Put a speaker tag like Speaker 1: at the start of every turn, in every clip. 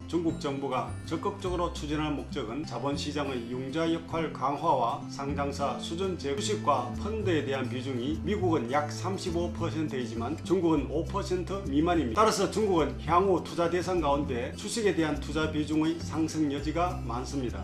Speaker 1: 중국 정부가 적극적으로 추진할 목적은 자본시장의 융자 역할 강화와 상장사 수준 주식과 펀드에 대한 비중이 미국은 약 35%이지만 중국은 5% 미만입니다. 따라서 중국은 향후 투자 대상 가운데 주식에 대한 투자 비중의 상승 여지가 많습니다.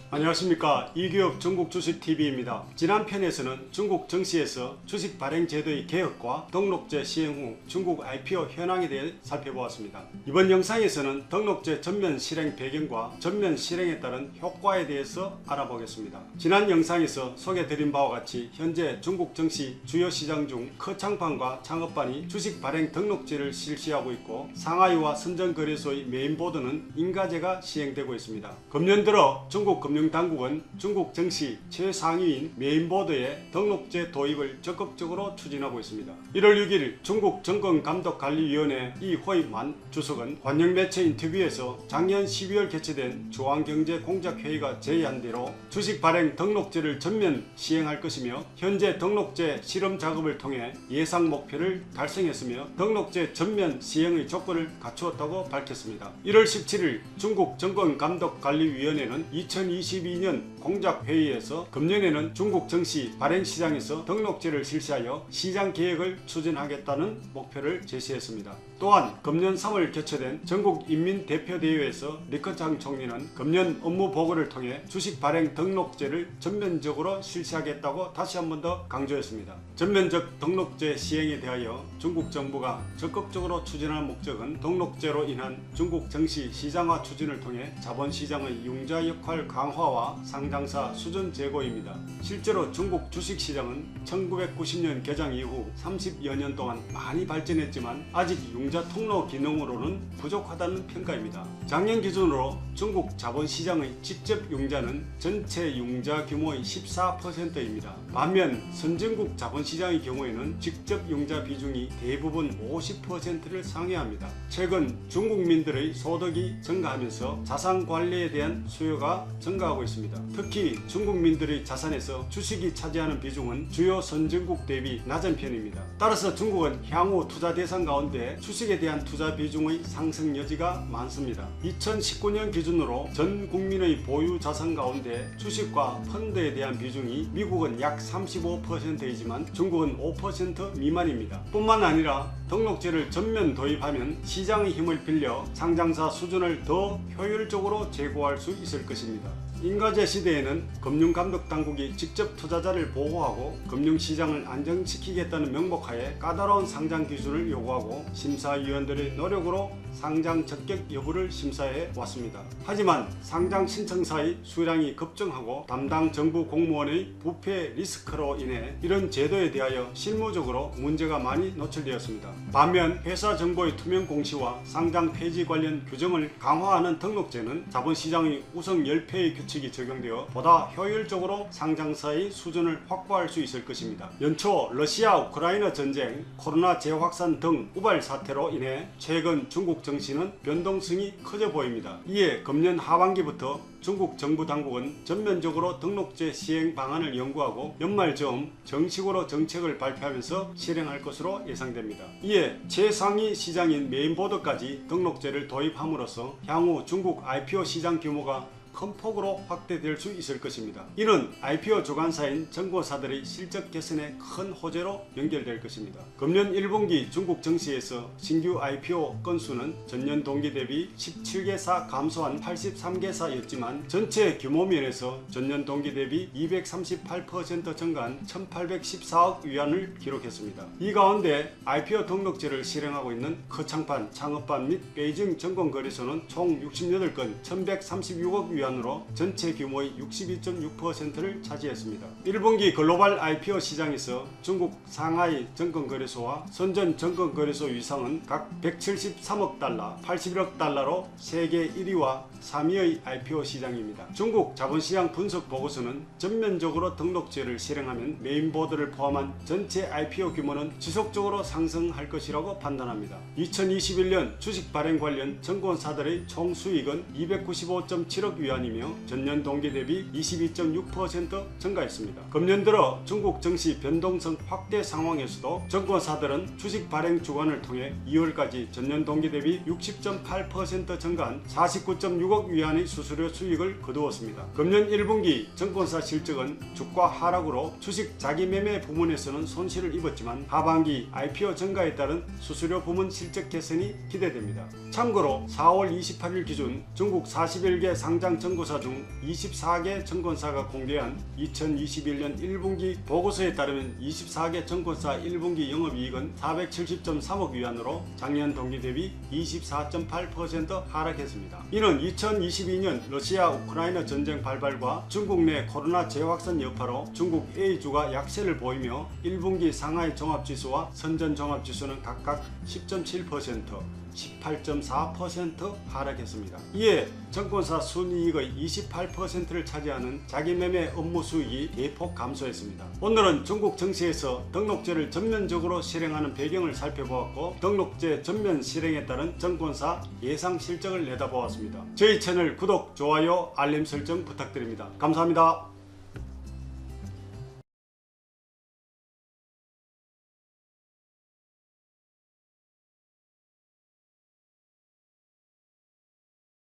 Speaker 1: 안녕하십니까, 이규혁 중국주식TV입니다. 지난 편에서는 중국 정시에서 주식 발행 제도의 개혁과 등록제 시행 후 중국 IPO 현황에 대해 살펴보았습니다. 이번 영상에서는 등록제 전면 실행 배경과 전면 실행에 따른 효과에 대해서 알아보겠습니다. 지난 영상에서 소개드린 바와 같이 현재 중국 정시 주요 시장 중 커창판과 창업반이 주식 발행 등록제를 실시하고 있고, 상하이와 선전거래소의 메인보드는 인가제가 시행되고 있습니다. 금년 들어 중국 금융당국은 중국 정시 최상위인 메인보드의 등록제 도입을 적극적으로 추진하고 있습니다. 1월 6일 중국 정권감독관리위원회 이호이만 주석은 관영 매체 인터뷰에서 작년 12월 개최된 중앙경제공작회의가 제의한 대로 주식 발행 등록제를 전면 시행할 것이며, 현재 등록제 실험 작업을 통해 예상 목표를 달성했으며 등록제 전면 시행의 조건을 갖추었다고 밝혔습니다. 1월 17일 중국 정권감독관리위원회는 2022년 공작회의에서 금년에는 중국 정시 발행시장에서 등록제를 실시하여 시장개혁을 추진하겠다는 목표를 제시했습니다. 또한 금년 3월 개최된 전국인민대표대회에서 리커창 총리는 금년 업무보고를 통해 주식 발행 등록제를 전면적으로 실시하겠다고 다시 한 번 더 강조했습니다. 전면적 등록제 시행에 대하여 중국 정부가 적극적으로 추진할 목적은 등록제로 인한 중국 정시 시장화 추진을 통해 자본시장의 융자 역할 강화와 상장사 수준 제고입니다. 실제로 중국 주식시장은 1990년 개장 이후 30여 년 동안 많이 발전했지만 아직 융자 통로 기능으로는 부족하다는 평가입니다. 작년 기준으로 중국 자본시장의 직접 융자는 전체 융자 규모의 14%입니다. 반면 선진국 자본시장의 경우에는 직접 융자 비중이 대부분 50%를 상회합니다. 최근 중국민들의 소득이 증가하면서 자산 관리에 대한 수요가 증가하고 있습니다. 특히 중국민들의 자산에서 주식이 차지하는 비중은 주요 선진국 대비 낮은 편입니다. 따라서 중국은 향후 투자 대상 가운데 주식에 대한 투자 비중의 상승 여지가 많습니다. 2019년 기준으로 전 국민의 보유 자산 가운데 주식과 펀드에 대한 비중이 미국은 약 35%이지만 중국은 5% 미만입니다. 뿐만 아니라 등록제를 전면 도입하면 시장의 힘을 빌려 상장사 수준을 더 효율적으로 제고할 수 있을 것입니다. 인가제 시대에는 금융감독당국이 직접 투자자를 보호하고 금융시장을 안정시키겠다는 명목하에 까다로운 상장 기준을 요구하고 심사위원들의 노력으로 상장 적격 여부를 심사해 왔습니다. 하지만 상장 신청사의 수량이 급증하고 담당 정부 공무원의 부패 리스크로 인해 이런 제도에 대하여 실무적으로 문제가 많이 노출되었습니다. 반면 회사 정보의 투명 공시와 상장 폐지 관련 규정을 강화하는 등록제는 자본시장의 우선 10패의 규칙이 적용되어 보다 효율적으로 상장사의 수준을 확보할 수 있을 것입니다. 연초 러시아 우크라이나 전쟁, 코로나 재확산 등 우발 사태로 인해 최근 중국 정시는 변동성이 커져 보입니다. 이에 금년 하반기부터 중국 정부 당국은 전면적으로 등록제 시행 방안을 연구하고 연말 즈음 정식으로 정책을 발표하면서 실행할 것으로 예상됩니다. 이에 최상위 시장인 메인보드까지 등록제를 도입함으로써 향후 중국 IPO 시장 규모가 큰 폭으로 확대될 수 있을 것입니다. 이는 IPO 주관사인 정보사들의 실적 개선에 큰 호재로 연결될 것입니다. 금년 1분기 중국 정시에서 신규 IPO 건수는 전년 동기 대비 17개사 감소한 83개사였지만 전체 규모 면에서 전년 동기 대비 238% 증가한 1814억 위안을 기록했습니다. 이 가운데 IPO 등록제를 실행하고 있는 커창판, 창업반 및 베이징 증권거래소는 총 68건 1136억 위안 으로 전체 규모의 62.6%를 차지했습니다. 1분기 글로벌 IPO 시장에서 중국 상하이 증권거래소와 선전 증권거래소 위상은 각 173억 달러, 81억 달러로 세계 1위와 3위의 IPO 시장입니다. 중국 자본시장 분석 보고서는 전면적으로 등록제를 실행하면 메인보드를 포함한 전체 IPO 규모는 지속적으로 상승할 것이라고 판단합니다. 2021년 주식 발행 관련 증권사들의 총 수익은 295.7억 위안 위안이며 전년 동기 대비 22.6% 증가했습니다. 금년 들어 중국 증시 변동성 확대 상황에서도 증권사들은 주식 발행 주간을 통해 2월까지 전년 동기 대비 60.8% 증가한 49.6억 위안의 수수료 수익을 거두었습니다. 금년 1분기 증권사 실적은 주가 하락으로 주식 자기 매매 부문에서는 손실을 입었지만 하반기 IPO 증가에 따른 수수료 부문 실적 개선이 기대됩니다. 참고로 4월 28일 기준 중국 41개 상장 증권사 중 24개 증권사가 공개한 2021년 1분기 보고서에 따르면 24개 증권사 1분기 영업이익은 470.3억 위안으로 작년 동기 대비 24.8% 하락했습니다. 이는 2022년 러시아 우크라이나 전쟁 발발과 중국 내 코로나 재확산 여파로 중국 A주가 약세를 보이며 1분기 상하이 종합지수와 선전 종합지수는 각각 10.7%, 18.4% 하락했습니다. 이에 증권사 순이익의 28%를 차지하는 자기매매 업무 수익이 대폭 감소했습니다. 오늘은 중국 증시에서 등록제를 전면적으로 실행하는 배경을 살펴보았고 등록제 전면 실행에 따른 증권사 예상 실적을 내다보았습니다. 저희 채널 구독, 좋아요, 알림 설정 부탁드립니다. 감사합니다.